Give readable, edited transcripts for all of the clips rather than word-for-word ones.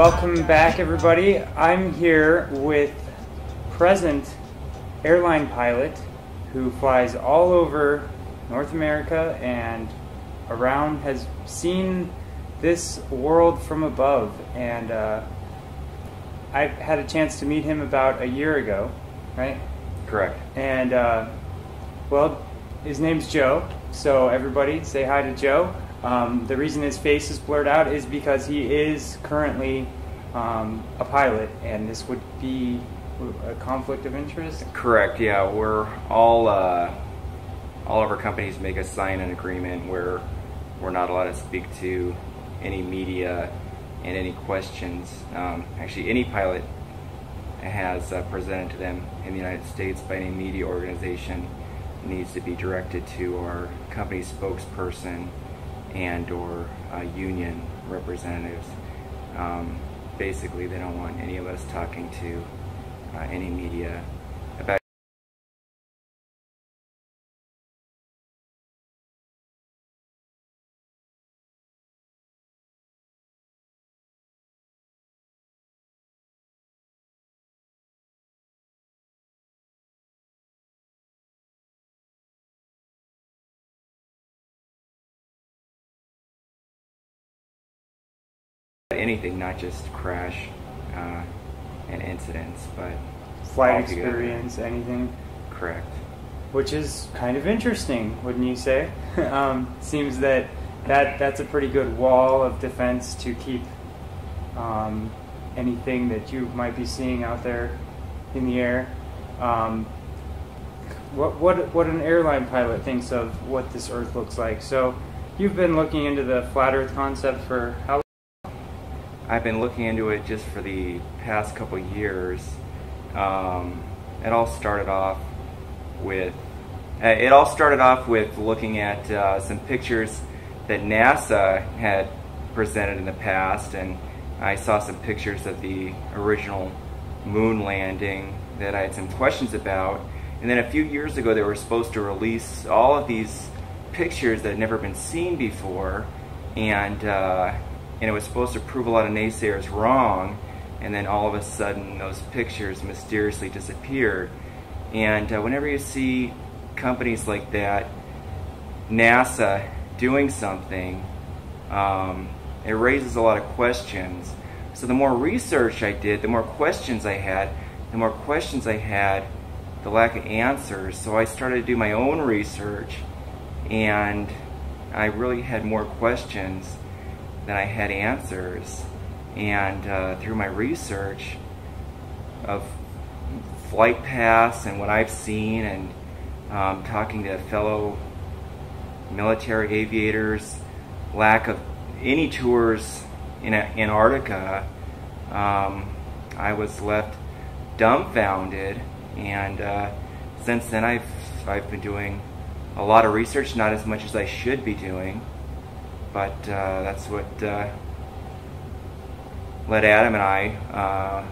Welcome back, everybody. I'm here with present airline pilot who flies all over North America and around, has seen this world from above, and I had a chance to meet him about a year ago, right? Correct. And well, his name's Joe, so everybody say hi to Joe. The reason his face is blurred out is because he is currently a pilot, and this would be a conflict of interest? Correct, yeah. We're all of our companies make us sign an agreement where we're not allowed to speak to any media and any questions. Actually, any pilot has presented to them in the United States by any media organization needs to be directed to our company spokesperson and or union representatives. Basically, they don't want any of us talking to any media about anything, not just crash and incidents, but flight altogether. experience, anything? Correct. Which is kind of interesting, wouldn't you say? Seems that's a pretty good wall of defense to keep anything that you might be seeing out there in the air. What an airline pilot thinks of what this Earth looks like. So you've been looking into the flat Earth concept for how long? I've been looking into it just for the past couple years. It all started off with looking at some pictures that NASA had presented in the past, and I saw some pictures of the original moon landing that I had some questions about. And then a few years ago, they were supposed to release all of these pictures that had never been seen before, and it was supposed to prove a lot of naysayers wrong. And then all of a sudden, those pictures mysteriously disappeared. And whenever you see companies like that, NASA doing something, it raises a lot of questions. So the more research I did, the more questions I had. The more questions I had, the lack of answers. So I started to do my own research, and I really had more questions than I had answers. And through my research of flight paths and what I've seen, and talking to fellow military aviators, lack of any tours in Antarctica, I was left dumbfounded. And since then I've been doing a lot of research, not as much as I should be doing, but that's what led Adam and I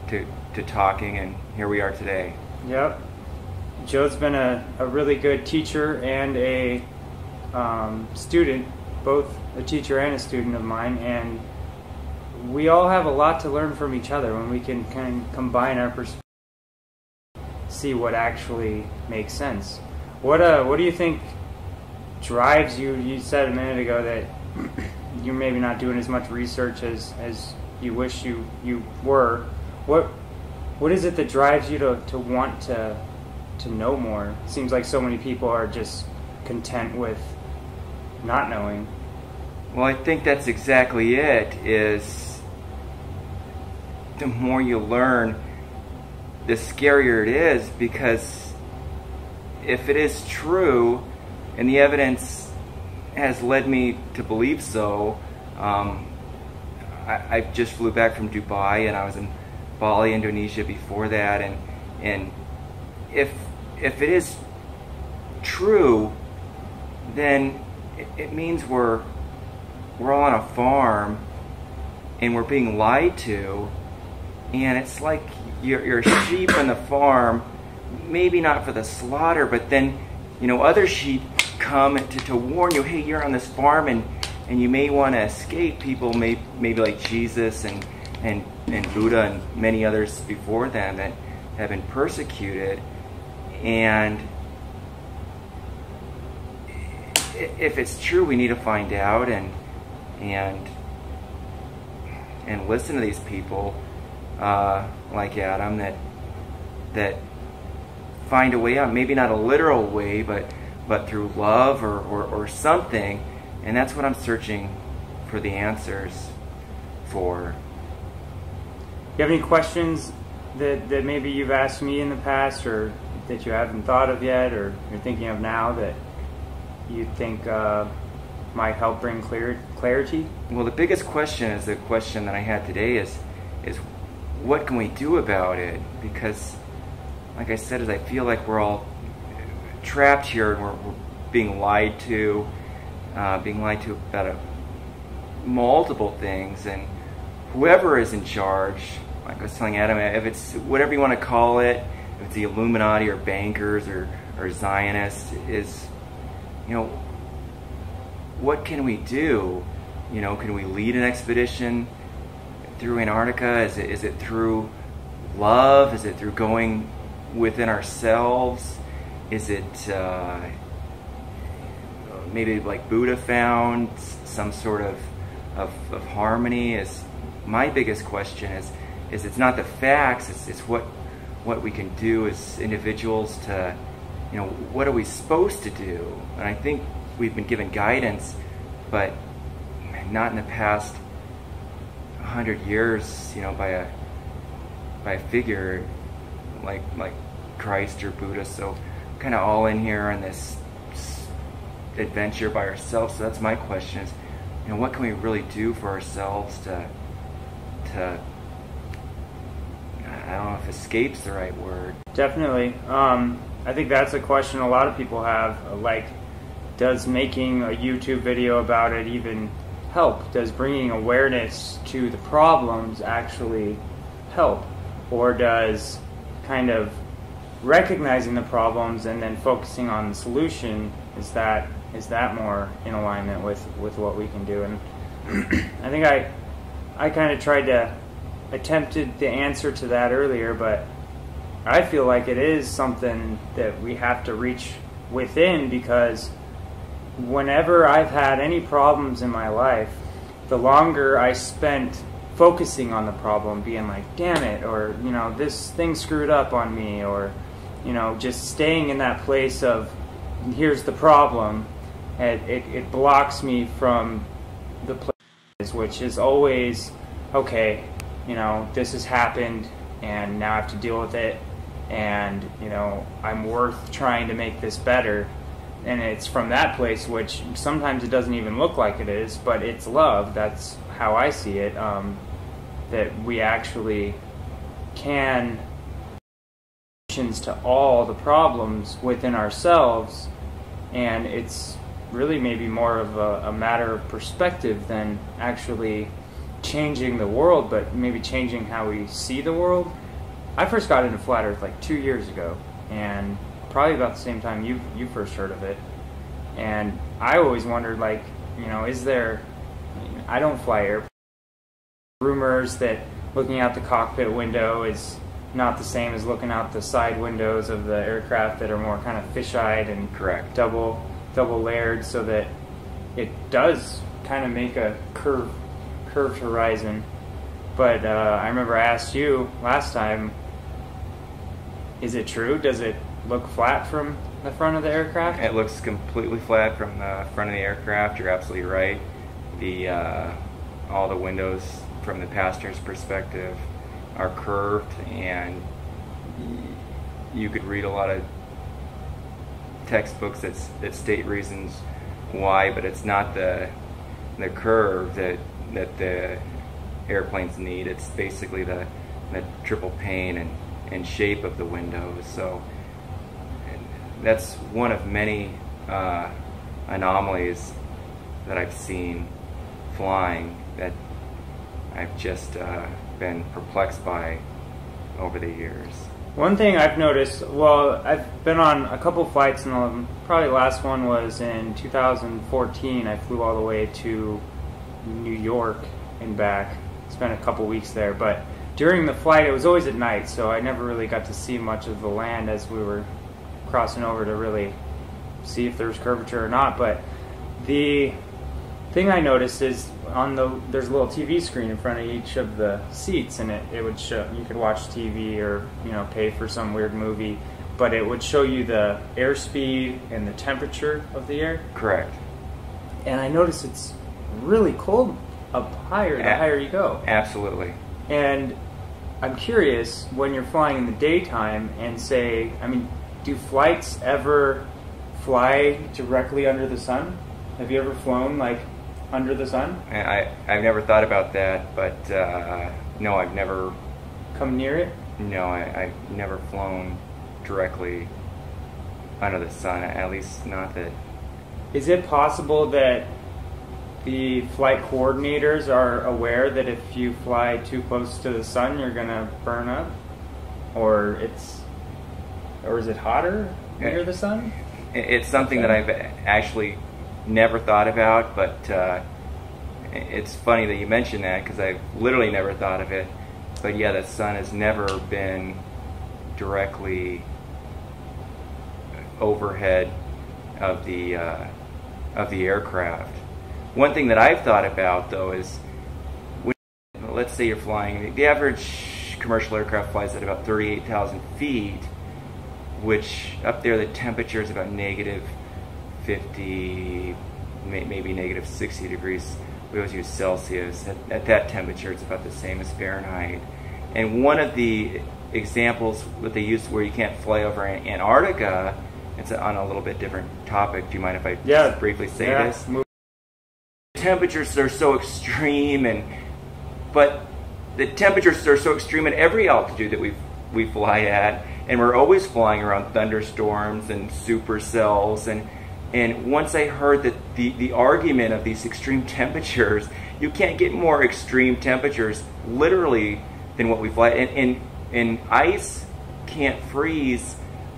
to talking, and here we are today. Yep. Joe's been a really good teacher and a student, both a teacher and a student of mine, and we all have a lot to learn from each other when we can kind of combine our perspectives, see what actually makes sense. What do you think drives you? You said a minute ago that you're maybe not doing as much research as you wish you were. What is it that drives you to want to know more? It seems like so many people are just content with not knowing. Well, I think that's exactly it, is the more you learn, the scarier it is, because if it is true, and the evidence has led me to believe so. I just flew back from Dubai, and I was in Bali, Indonesia before that, and if it is true, then it means we're all on a farm and we're being lied to, and it's like you're sheep on the farm, maybe not for the slaughter, but then other sheep come to warn you, hey, you're on this farm, and and you may want to escape people, maybe like Jesus and Buddha and many others before them that have been persecuted. And if it's true, we need to find out and listen to these people like Adam that find a way out, maybe not a literal way, but through love or something. And that's what I'm searching for the answers for. You have any questions that maybe you've asked me in the past, or that you haven't thought of yet, or you're thinking of now that you think might help bring clarity? Well, the biggest question is the question that I had today is what can we do about it? Because, like I said, I feel like we're all trapped here and we're being lied to about multiple things, and whoever is in charge, like I was telling Adam, if it's whatever you want to call it, if it's the Illuminati or bankers or Zionists, is, what can we do? Can we lead an expedition through Antarctica? Is it through love? Is it through going within ourselves? Is it maybe like Buddha found some sort of harmony? Is my biggest question is it's not the facts, it's what we can do as individuals to, what are we supposed to do? And I think we've been given guidance, but not in the past 100 years, by a figure like Christ or Buddha. So kind of all in here on this adventure by ourselves. So that's my question is, what can we really do for ourselves to I don't know if escape's the right word. Definitely. I think that's a question a lot of people have. Like, does making a YouTube video about it even help? Does bringing awareness to the problems actually help? Or does kind of recognizing the problems and then focusing on the solution, is that more in alignment with what we can do? And I think I kind of attempted the answer to that earlier, but I feel like it is something that we have to reach within, because whenever I've had any problems in my life, the longer I spent focusing on the problem, being like, damn it, or, this thing screwed up on me, or, just staying in that place of, here's the problem, it blocks me from the place, which is always, okay, this has happened, and now I have to deal with it, and, I'm worth trying to make this better. And it's from that place, which sometimes it doesn't even look like it is, but it's love. That's how I see it, that we actually can solutions to all the problems within ourselves, and it's really maybe more of a matter of perspective than actually changing the world, but maybe changing how we see the world. I first got into Flat Earth like 2 years ago, and probably about the same time you first heard of it. And I always wondered, like, is there, I don't fly airplanes, rumors that looking out the cockpit window is not the same as looking out the side windows of the aircraft that are more kind of fish-eyed and correct, double layered, so that it does kind of make a curved horizon. But I remember I asked you last time, is it true? Does it look flat from the front of the aircraft? It looks completely flat from the front of the aircraft. You're absolutely right. All the windows from the passenger's perspective are curved, and you could read a lot of textbooks that state reasons why, but it's not the curve that the airplanes need. It's basically the triple pane and shape of the windows. So that's one of many anomalies that I've seen flying that I've just been perplexed by over the years. One thing I've noticed, well, I've been on a couple flights, and probably the last one was in 2014. I flew all the way to New York and back. Spent a couple weeks there, but during the flight it was always at night, so I never really got to see much of the land as we were crossing over to really see if there was curvature or not. But the thing I noticed is there's a little TV screen in front of each of the seats, and it would show, you could watch TV or pay for some weird movie, but it would show you the airspeed and the temperature of the air. Correct. And I noticed it's really cold up higher the higher you go. Absolutely. And I'm curious, when you're flying in the daytime and say, do flights ever fly directly under the sun? Have you ever flown like under the sun? I've never thought about that, but no, I've never come near it. No, I've never flown directly under the sun. At least not that. Is it possible that the flight coordinators are aware that if you fly too close to the sun, you're gonna burn up, or is it hotter near the sun? It's something that I've actually never thought about, but it's funny that you mention that, because I've literally never thought of it. But yeah, the sun has never been directly overhead of the aircraft. One thing that I've thought about, though, is let's say you're flying, the average commercial aircraft flies at about 38,000 feet, which up there the temperature is about negative 50, maybe negative 60 degrees. We always use Celsius. At that temperature, it's about the same as Fahrenheit. And one of the examples that they use where you can't fly over Antarctica, it's on a little bit different topic. Do you mind if I just briefly say this? Temperatures are so extreme, but the temperatures are so extreme at every altitude that we fly at, and we're always flying around thunderstorms and supercells. And once I heard that the argument of these extreme temperatures, you can't get more extreme temperatures literally than what we fly. And ice can't freeze.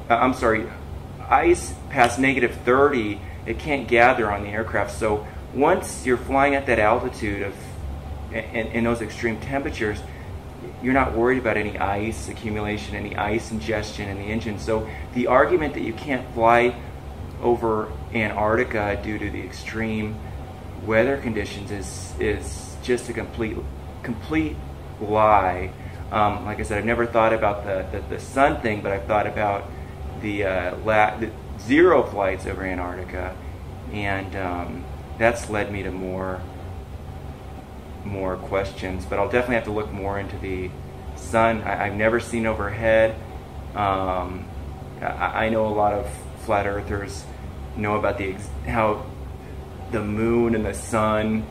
Ice past negative 30, it can't gather on the aircraft. So once you're flying at that altitude of in those extreme temperatures, you're not worried about any ice accumulation, any ice ingestion in the engine. So the argument that you can't fly over Antarctica due to the extreme weather conditions is just a complete lie. Like I said, I've never thought about the sun thing, but I've thought about the zero flights over Antarctica, and that's led me to more questions. But I'll definitely have to look more into the sun. I've never seen overhead. I know a lot of flat earthers know about how the moon and the sun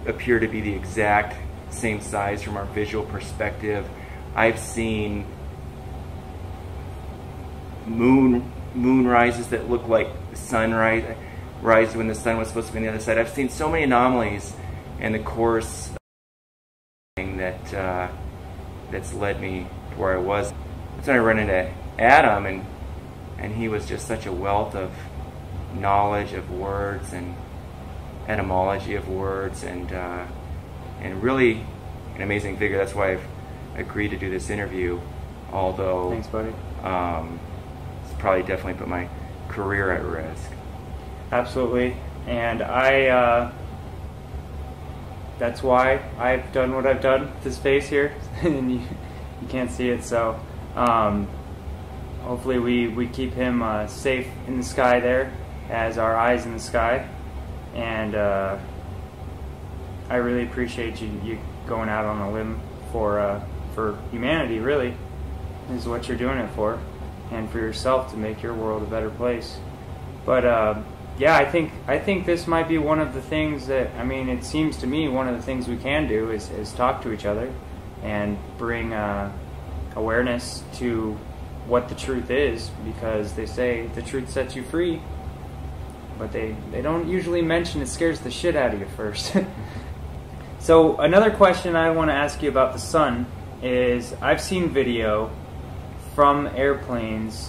appear to be the exact same size from our visual perspective. I've seen moon rises that look like sunrise when the sun was supposed to be on the other side. I've seen so many anomalies in the course that's led me to where I was. That's when I ran into Adam, and he was just such a wealth of knowledge of words and etymology of words, and really an amazing figure. That's why I've agreed to do this interview, although thanks, buddy. It's probably definitely put my career at risk. Absolutely. And that's why I've done what I've done with this face here. And you can't see it, so hopefully we keep him safe in the sky there as our eyes in the sky. And I really appreciate you going out on a limb for humanity, really, is what you're doing it for, and for yourself to make your world a better place. But yeah, I think this might be one of the things that, it seems to me one of the things we can do is talk to each other and bring awareness to what the truth is, because they say the truth sets you free, but they don't usually mention it scares the shit out of you first. So another question I want to ask you about the sun is, I've seen video from airplanes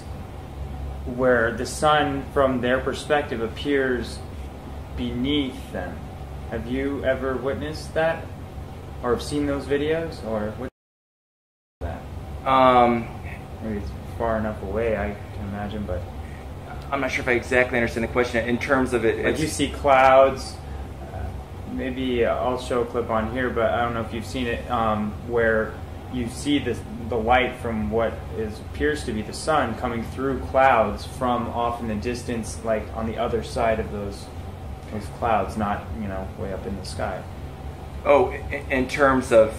where the sun, from their perspective, appears beneath them. Have you ever witnessed that, or have seen those videos, or what? Maybe it's far enough away, I can imagine, but I'm not sure if I exactly understand the question in terms of it. like you see clouds. Maybe I'll show a clip on here, but I don't know if you've seen it, where you see the light from what appears to be the sun coming through clouds from off in the distance, like on the other side of those clouds, not, you know, way up in the sky. Oh, in terms of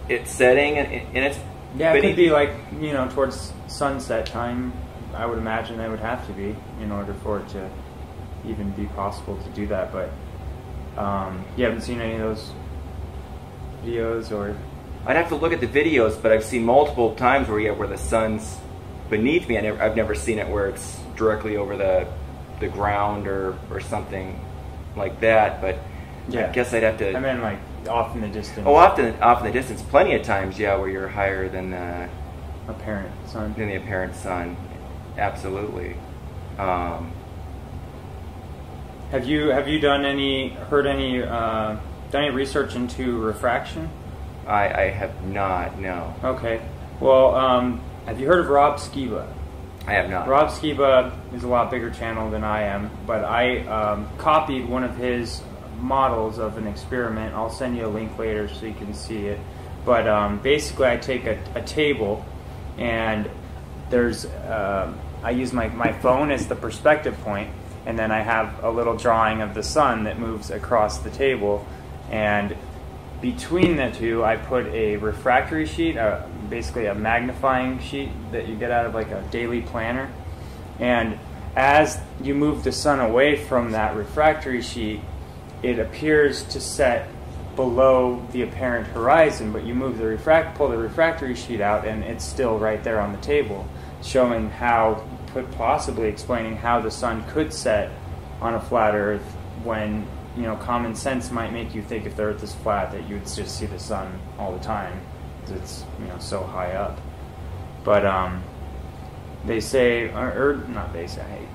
it setting and it's... Yeah, it could be like, you know, towards sunset time. I would imagine it would have to be in order for it to even be possible to do that. But you haven't seen any of those videos, or? I'd have to look at the videos, but I've seen multiple times where the sun's beneath me. I've never seen it where it's directly over the ground or something like that. But yeah, I guess I'd have to. I mean, like off in the distance. Oh, off in the distance, plenty of times, yeah, where you're higher than the apparent sun. Than the apparent sun, absolutely. Have you done any research into refraction? I have not, no. Okay. Well, have you heard of Rob Skiba? I have not. Rob Skiba is a lot bigger channel than I am, but I copied one of his models of an experiment. I'll send you a link later so you can see it. But basically, I take a table, and there's I use my phone as the perspective point, and then I have a little drawing of the sun that moves across the table, and between the two I put a refractory sheet, basically a magnifying sheet that you get out of like a daily planner. And as you move the sun away from that refractory sheet, it appears to set below the apparent horizon, but you move pull the refractory sheet out, and it's still right there on the table, showing how, possibly explaining how the sun could set on a flat Earth when, you know, common sense might make you think if the Earth is flat that you would just see the sun all the time because it's, you know, so high up. But they say, or not they say,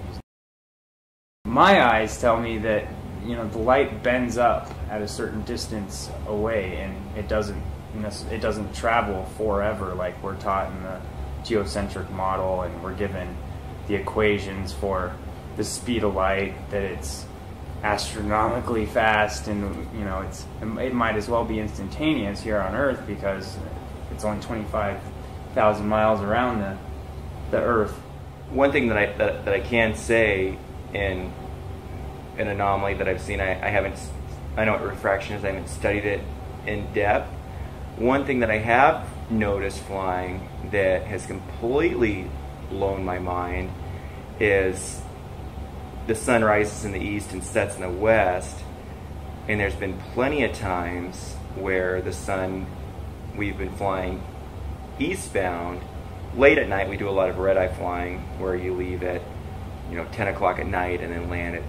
my eyes tell me that, you know, the light bends up at a certain distance away, and it doesn't travel forever like we're taught in the geocentric model, and we're given the equations for the speed of light, that it's astronomically fast, and, you know, it might as well be instantaneous here on Earth because it's only 25,000 miles around the Earth. One thing that I can say in an anomaly that I've seen, I know what refraction is, I haven't studied it in depth. One thing that I have noticed flying that has completely blown my mind is the sun rises in the east and sets in the west, and there's been plenty of times where the sun, we've been flying eastbound. Late at night we do a lot of red-eye flying where you leave at, you know, 10 o'clock at night and then land at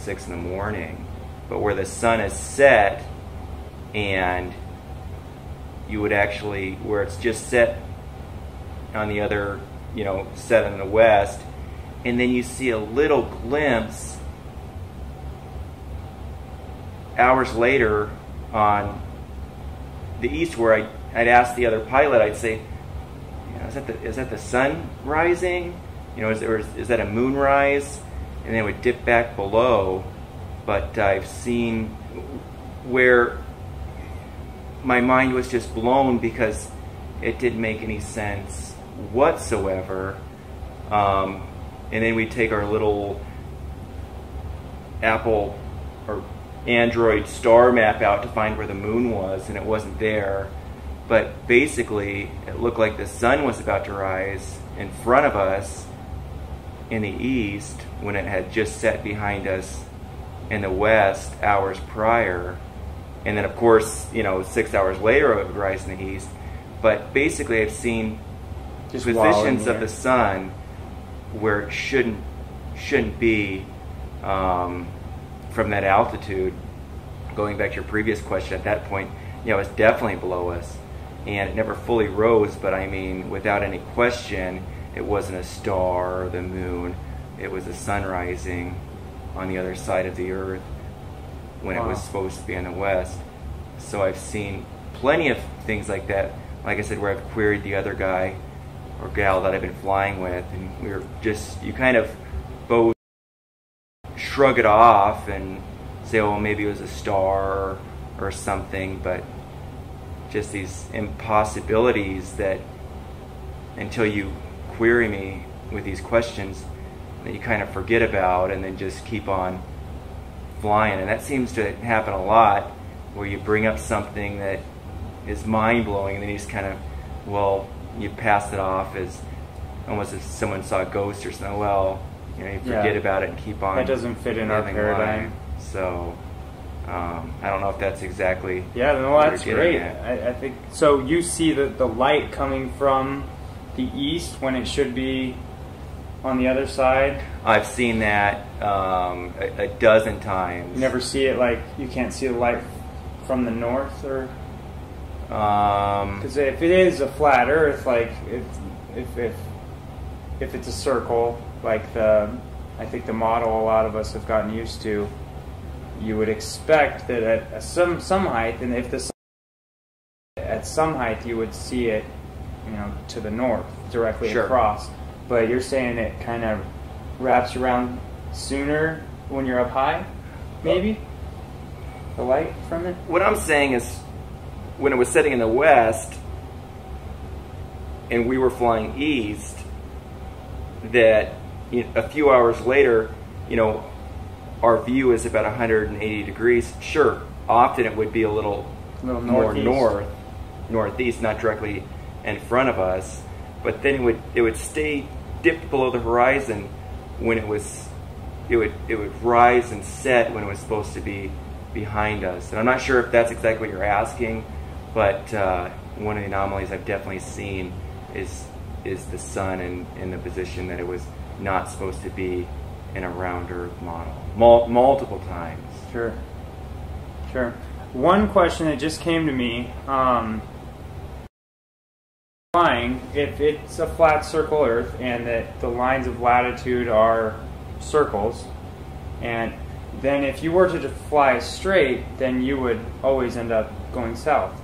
6 in the morning, but where the sun is set, and you would actually, where it's just set on the other, you know, set in the west, and then you see a little glimpse hours later on the east, where I'd ask the other pilot, I'd say, you know, is that the sun rising? You know, is that a moonrise? And then it would dip back below. But I've seen where my mind was just blown because it didn't make any sense whatsoever. And then we take our little Apple or Android star map out to find where the moon was, and it wasn't there. But basically, it looked like the sun was about to rise in front of us in the east when it had just set behind us in the west hours prior. And then, of course, you know, 6 hours later it would rise in the east. But basically, I've seen just positions of the sun where it shouldn't be from that altitude. Going back to your previous question, at that point, you know, it's definitely below us. and it never fully rose, but I mean, without any question, it wasn't a star or the moon. It was the sun rising on the other side of the earth when it was supposed to be in the west. So I've seen plenty of things like that, like I said, where I've queried the other guy or gal that I've been flying with, and we were just, you kind of both shrug it off and say, oh, maybe it was a star or something, but just these impossibilities that until you query me with these questions that you kind of forget about and then just keep on flying. And that seems to happen a lot, where you bring up something that is mind-blowing and then you just kind of, well, you pass it off as almost as someone saw a ghost or something. Well, you know, you forget about it and keep on. That doesn't fit in our paradigm. Life. So I don't know if that's exactly. Yeah, no, that's great. I think so. You see the light coming from the east when it should be on the other side. I've seen that a dozen times. You never see it, like you can't see the light from the north, or because if it is a flat Earth, like if it's a circle, like I think the model a lot of us have gotten used to, you would expect that at some height, and if the sun, at some height you would see it, you know, to the north, directly across. But you're saying it kind of wraps around sooner when you're up high, maybe? The light from it? What I'm saying is, when it was setting in the west and we were flying east, that a few hours later, you know, our view is about 180 degrees. Sure, often it would be a little more northeast, not directly in front of us, but then it would stay dipped below the horizon when it would rise and set when it was supposed to be behind us. And I'm not sure if that's exactly what you're asking, but one of the anomalies I've definitely seen is the sun in the position that it was not supposed to be in a round Earth model, multiple times. Sure. One question that just came to me, flying, if it's a flat circle Earth and that the lines of latitude are circles, and then if you were to fly straight, then you would always end up going south,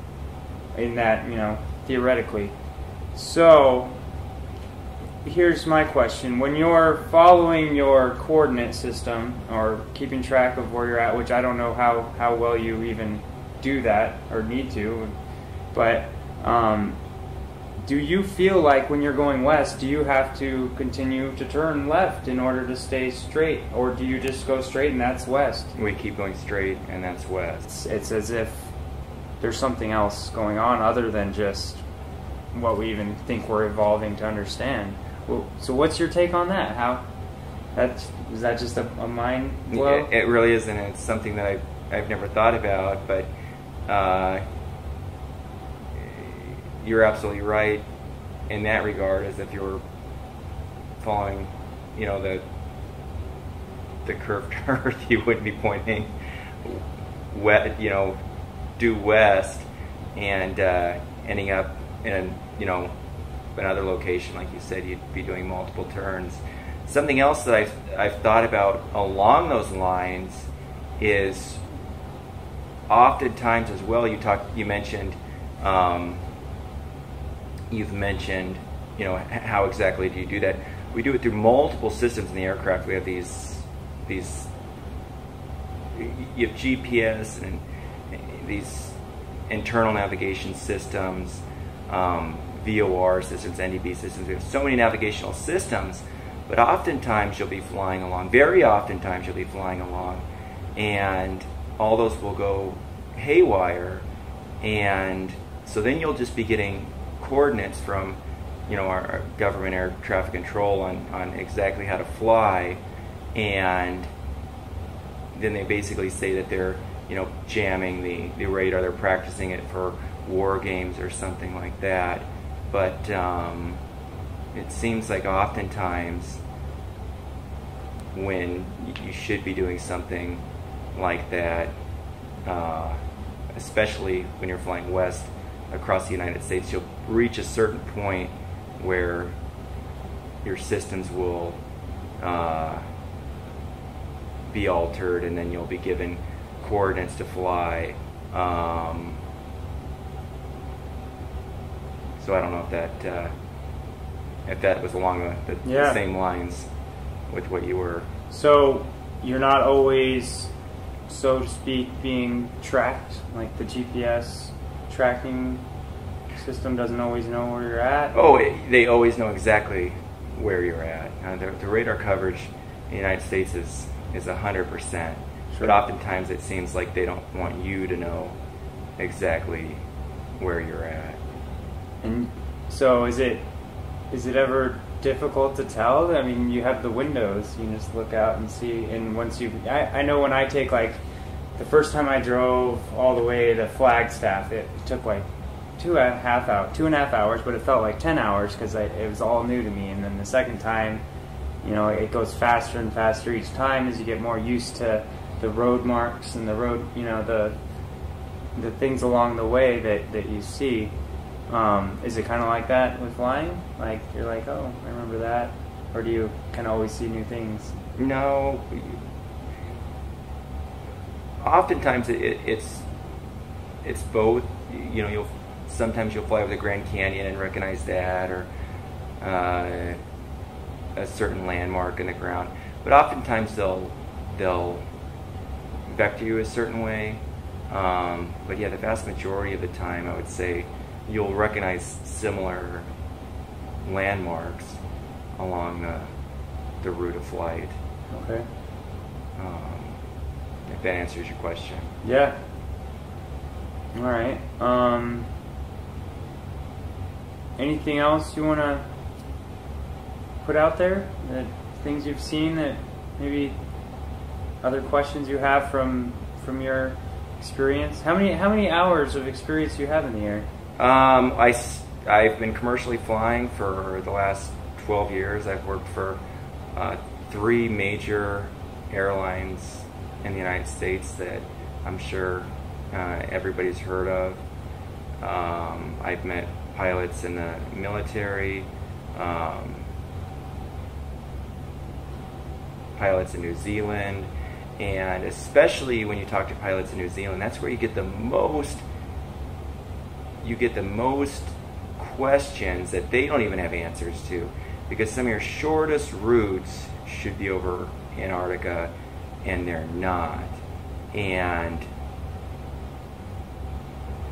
in that, you know, theoretically. So here's my question. When you're following your coordinate system or keeping track of where you're at, which I don't know how well you even do that or need to, but do you feel like when you're going west, do you have to continue to turn left in order to stay straight, or do you just go straight and that's west? We keep going straight and that's west. It's as if there's something else going on other than just what we even think we're evolving to understand. Well, so what's your take on that? Is that just a mind blow? It really isn't. It's something that I've never thought about, but you're absolutely right in that regard, as if you were following, you know, the curved Earth, you wouldn't be pointing due west and ending up in another location. Like you said, you'd be doing multiple turns. Something else that I've thought about along those lines is oftentimes as well. You've mentioned, you know, how exactly do you do that? We do it through multiple systems in the aircraft. We have these you have GPS and these internal navigation systems, VOR systems, NDB systems. We have so many navigational systems, but oftentimes you'll be flying along, very oftentimes you'll be flying along, and all those will go haywire, and so then you'll just be getting coordinates from, you know, our government air traffic control on exactly how to fly, and then they basically say that they're, you know, jamming the radar, they're practicing it for war games or something like that. But it seems like oftentimes when you should be doing something like that, especially when you're flying west across the United States, you'll reach a certain point where your systems will be altered, and then you'll be given coordinates to fly. So I don't know if that was along the same lines with what you were. So you're not always, so to speak, being tracked, like the GPS tracking system doesn't always know where you're at? Oh, they always know exactly where you're at. The radar coverage in the United States is 100%, sure. But oftentimes it seems like they don't want you to know exactly where you're at. And so is it ever difficult to tell? I mean, you have the windows, you can just look out and see, and once I know when I take, like, the first time I drove all the way to Flagstaff, it took like 2.5 hours, but it felt like 10 hours because it was all new to me. And then the second time, you know, it goes faster and faster each time as you get more used to the road marks and the road, you know, the things along the way that you see. Is it kind of like that with flying? Like, you're like, oh, I remember that? Or do you kind of always see new things? No. Oftentimes it's both. You know, sometimes you'll fly over the Grand Canyon and recognize that, or a certain landmark in the ground. But oftentimes they'll vector you a certain way. But yeah, the vast majority of the time, I would say, you'll recognize similar landmarks along the route of flight. Okay. If that answers your question. Yeah. All right. Anything else you want to put out there? That things you've seen, that maybe other questions you have from your experience? How many hours of experience do you have in the air? I've been commercially flying for the last 12 years. I've worked for 3 major airlines in the United States that I'm sure everybody's heard of. I've met pilots in the military, pilots in New Zealand, and especially when you talk to pilots in New Zealand, that's where you get the most questions that they don't even have answers to, because some of your shortest routes should be over Antarctica and they're not. And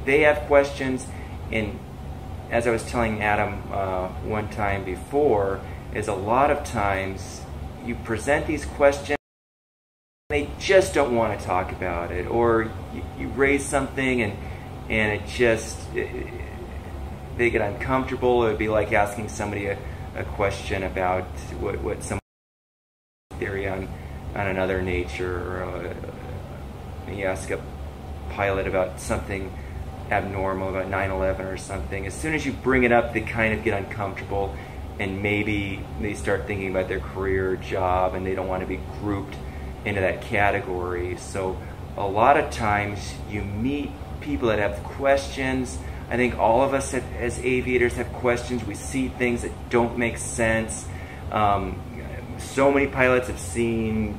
they have questions, and as I was telling Adam one time before, is a lot of times you present these questions, they just don't want to talk about it, or you raise something and it just, they get uncomfortable. It would be like asking somebody a question about what some theory on another nature, or you ask a pilot about something abnormal about 9/11 or something. As soon as you bring it up, they kind of get uncomfortable, and maybe they start thinking about their career or job, and they don't want to be grouped into that category. So a lot of times you meet people that have questions. I think all of us as aviators have questions. We see things that don't make sense. So many pilots have seen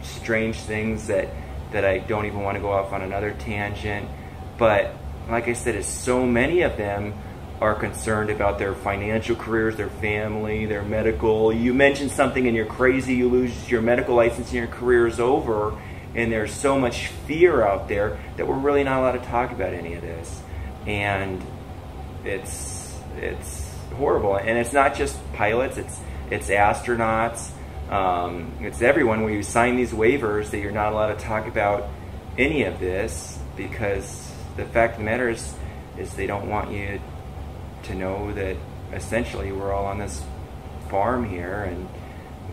strange things that I don't even want to go off on another tangent. But like I said, so many of them are concerned about their financial careers, their family, their medical. You mention something and you're crazy, you lose your medical license and your career is over. And there's so much fear out there that we're really not allowed to talk about any of this. And it's horrible. And it's not just pilots, it's astronauts, it's everyone, where you sign these waivers that you're not allowed to talk about any of this, because the fact of the matter is they don't want you to know that essentially we're all on this farm here, and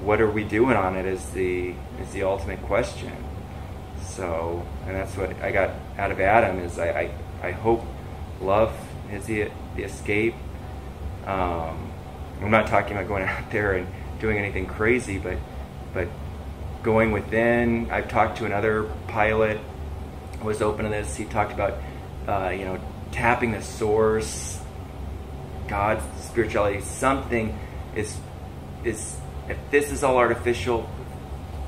what are we doing on it is the ultimate question. So, and that's what I got out of Adam, is I hope love is the escape. I'm not talking about going out there and doing anything crazy, but going within. I've talked to another pilot who was open to this. He talked about tapping the source, God, spirituality, something is if this is all artificial,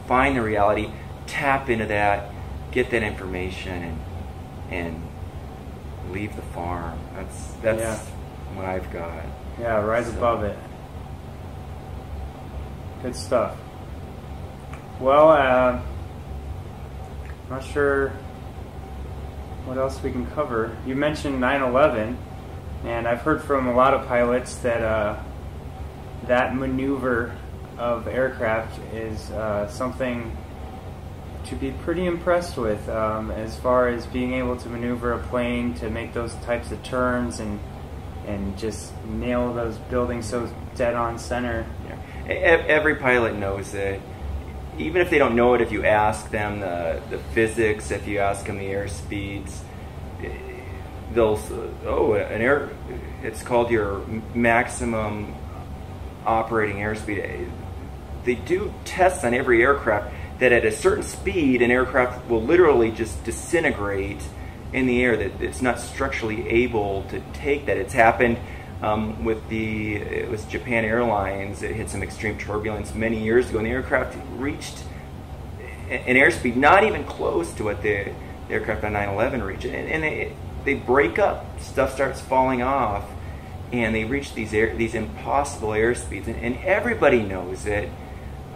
find the reality, tap into that, get that information, and leave the farm. That's what I've got. Yeah, rise above it. Good stuff. Well, not sure what else we can cover. You mentioned 9/11, and I've heard from a lot of pilots that that maneuver of aircraft is something to be pretty impressed with, as far as being able to maneuver a plane to make those types of turns and just nail those buildings so dead on center. Yeah. Every pilot knows it. Even if they don't know it, if you ask them the physics, if you ask them the air speeds, they'll, it's called your maximum operating airspeed. They do tests on every aircraft that at a certain speed an aircraft will literally just disintegrate in the air, that it's not structurally able to take that. It's happened with it was Japan Airlines. It hit some extreme turbulence many years ago, and the aircraft reached an airspeed not even close to what the aircraft on 9/11 reached, and they break up. Stuff starts falling off, and they reach these impossible airspeeds, and everybody knows it.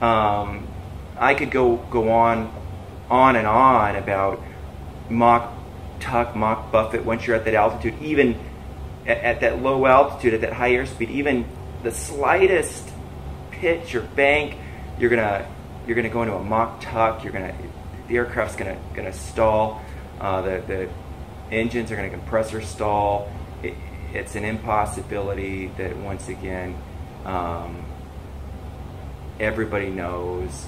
I could go on and on about Mach Tuck, Mach Buffet. Once you're at that altitude, even at that low altitude, at that high airspeed, even the slightest pitch or bank, you're gonna go into a Mach Tuck. The aircraft's gonna stall. The engines are gonna compressor stall. It's an impossibility that, once again, everybody knows,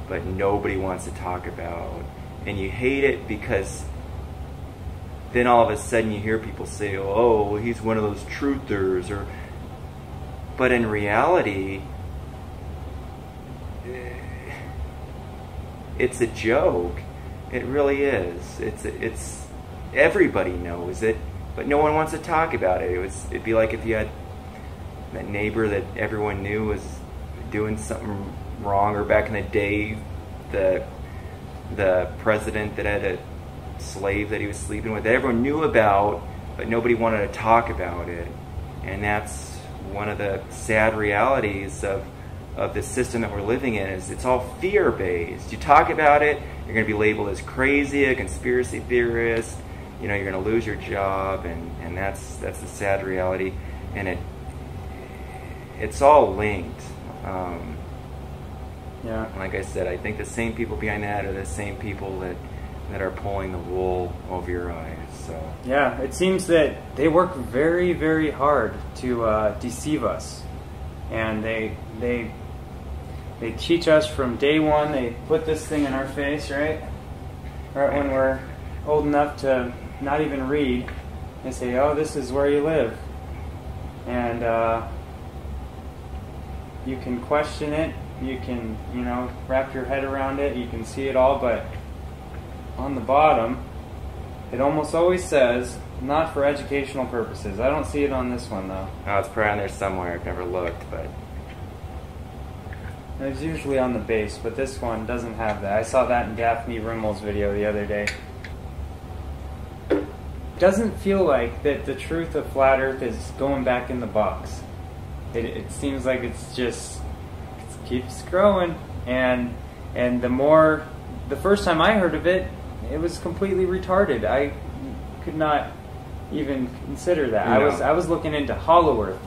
but nobody wants to talk about. And you hate it because then all of a sudden you hear people say, oh, he's one of those truthers, but in reality, it's a joke. It really is. It's everybody knows it, but no one wants to talk about it. It'd be like if you had that neighbor that everyone knew was doing something wrong, or back in the day, the president that had a slave that he was sleeping with, that everyone knew about, but nobody wanted to talk about it. And that's one of the sad realities of the system that we're living in, is it's all fear-based. You talk about it, you're going to be labeled as crazy, a conspiracy theorist, you're going to lose your job, and that's the sad reality. And it's all linked. Yeah. Like I said, I think the same people behind that are the same people that are pulling the wool over your eyes. So yeah, it seems that they work very, very hard to deceive us, and they teach us from day one. They put this thing in our face, right when we're old enough to not even read. They say, oh, this is where you live, and you can question it, you can wrap your head around it, you can see it all, but on the bottom it almost always says, not for educational purposes. I don't see it on this one though. Oh, it's probably on there somewhere. I've never looked, but it's usually on the base, but this one doesn't have that. I saw that in Daphne Rimmel's video the other day. It doesn't feel like that the truth of flat Earth is going back in the box. It seems like it keeps growing, and the first time I heard of it, it was completely retarded. I could not even consider that. No. I was looking into Hollow Earth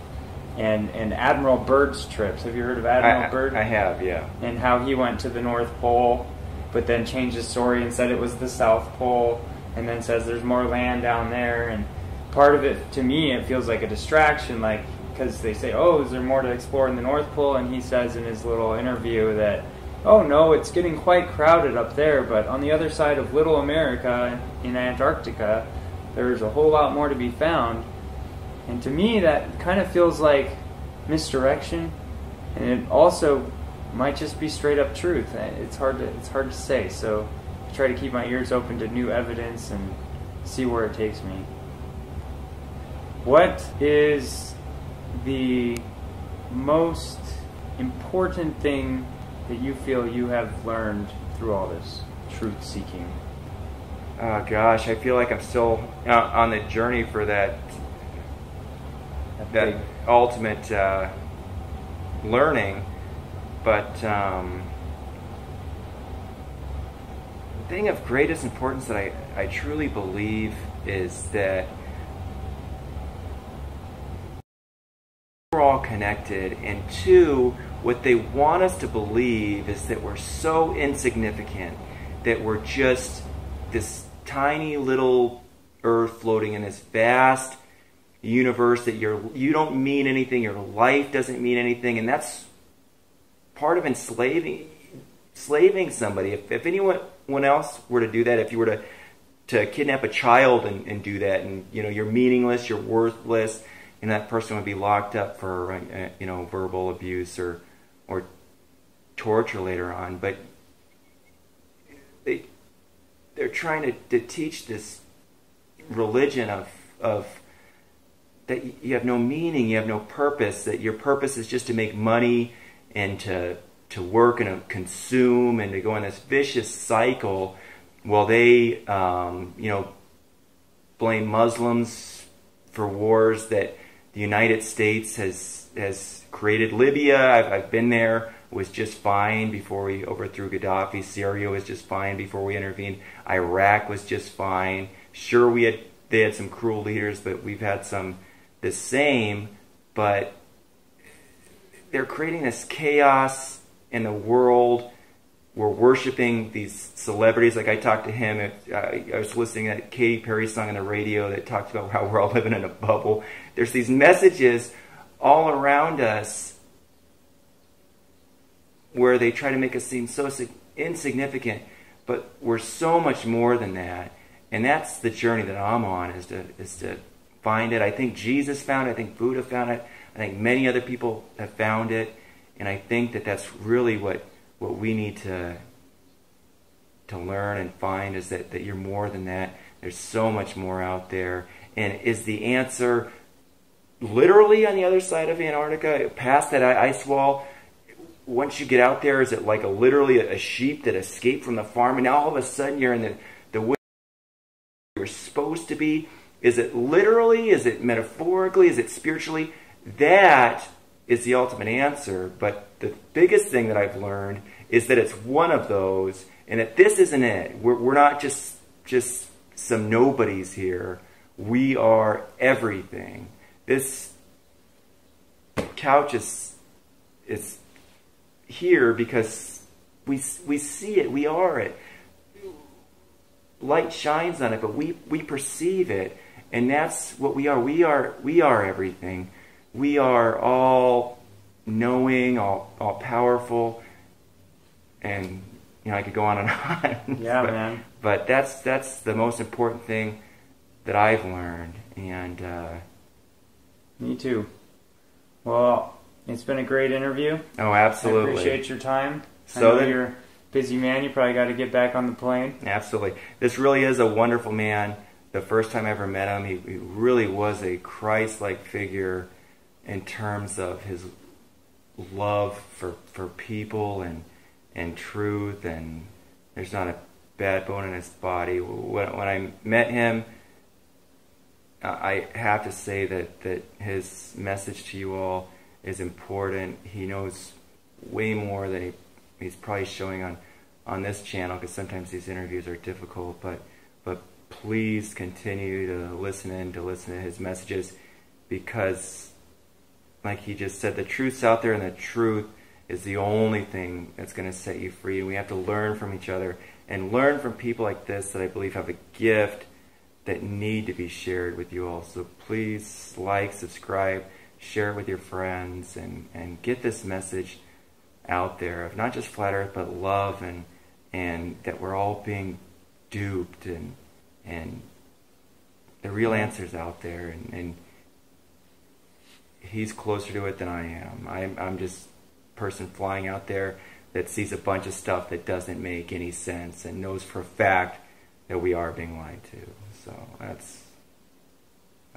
and Admiral Byrd's trips. Have you heard of Admiral Byrd? I have, yeah. And how he went to the North Pole, but then changed his story and said it was the South Pole, and then says there's more land down there. And part of it, to me, it feels like a distraction, like, because they say, oh, is there more to explore in the North Pole? And he says in his little interview that, oh no, it's getting quite crowded up there, but on the other side of Little America in Antarctica, there's a whole lot more to be found. And to me, that kind of feels like misdirection, and it also might just be straight up truth. It's hard to say. So I try to keep my ears open to new evidence and see where it takes me. What is the most important thing that you feel you have learned through all this truth seeking? Oh gosh, I feel like I'm still on the journey for that ultimate learning, but the thing of greatest importance that I truly believe is that we're all connected, and two, what they want us to believe is that we're so insignificant, that we're just this tiny little earth floating in this vast universe, that you don't mean anything, your life doesn't mean anything, and that's part of enslaving somebody. If anyone else were to do that, if you were to kidnap a child and do that, and you're meaningless, you're worthless, and that person would be locked up for verbal abuse or torture later on. But they're trying to teach this religion of that you have no meaning, you have no purpose, that your purpose is just to make money and to work and to consume and to go in this vicious cycle, while they blame Muslims for wars that the United States has created. Libya, I've been there, was just fine before we overthrew Gaddafi. Syria was just fine before we intervened. Iraq was just fine. Sure, they had some cruel leaders, but we've had some the same. But they're creating this chaos in the world. We're worshiping these celebrities. Like I talked to him, I was listening to that Katy Perry song on the radio that talks about how we're all living in a bubble. There's these messages all around us where they try to make us seem so insignificant, but we're so much more than that. And that's the journey that I'm on, is to find it. I think Jesus found it. I think Buddha found it. I think many other people have found it. And I think that that's really what we need to learn and find, is that you're more than that. There's so much more out there. And is the answer literally on the other side of Antarctica, past that ice wall? Once you get out there, is it like literally a sheep that escaped from the farm, and now all of a sudden you're in the way you're supposed to be? Is it literally? Is it metaphorically? Is it spiritually? That is the ultimate answer. But the biggest thing that I've learned is that it's one of those, and that this isn't it. We're not just some nobodies here. We are everything. This couch is here because we see it. We are it. Light shines on it, but we perceive it, and that's what we are. We are everything. We are all knowing, all powerful, and I could go on and on. Yeah, but, man. But that's the most important thing that I've learned, and me too. Well, it's been a great interview. Oh, absolutely. I appreciate your time. So I know you're a busy man. You probably got to get back on the plane. Absolutely. This really is a wonderful man. The first time I ever met him, he really was a Christ-like figure in terms of his love for people and truth, and there's not a bad bone in his body. When I met him, I have to say that his message to you all is important. He knows way more than he's probably showing on this channel, because sometimes these interviews are difficult, but please continue to listen to his messages, because like he just said, the truth's out there, and the truth is the only thing that's going to set you free. And we have to learn from each other, and learn from people like this that I believe have a gift that need to be shared with you all. So please like, subscribe, share it with your friends, and get this message out there of not just flat earth, but love, and that we're all being duped, and the real answer's out there, and he's closer to it than I am. I'm just a person flying out there that sees a bunch of stuff that doesn't make any sense, and knows for a fact that we are being lied to. So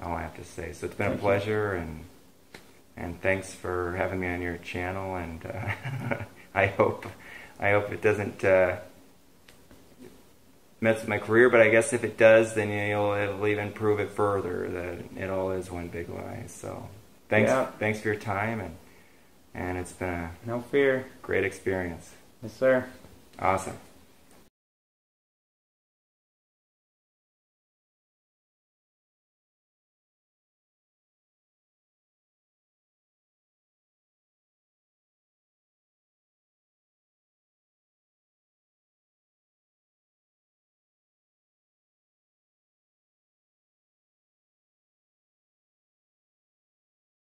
all I have to say. So it's been a pleasure, and thanks for having me on your channel, and I hope it doesn't mess with my career, but I guess if it does, then it'll even prove it further that it all is one big lie. So thanks for your time, and it's been a no fear. Great experience. Yes, sir. Awesome.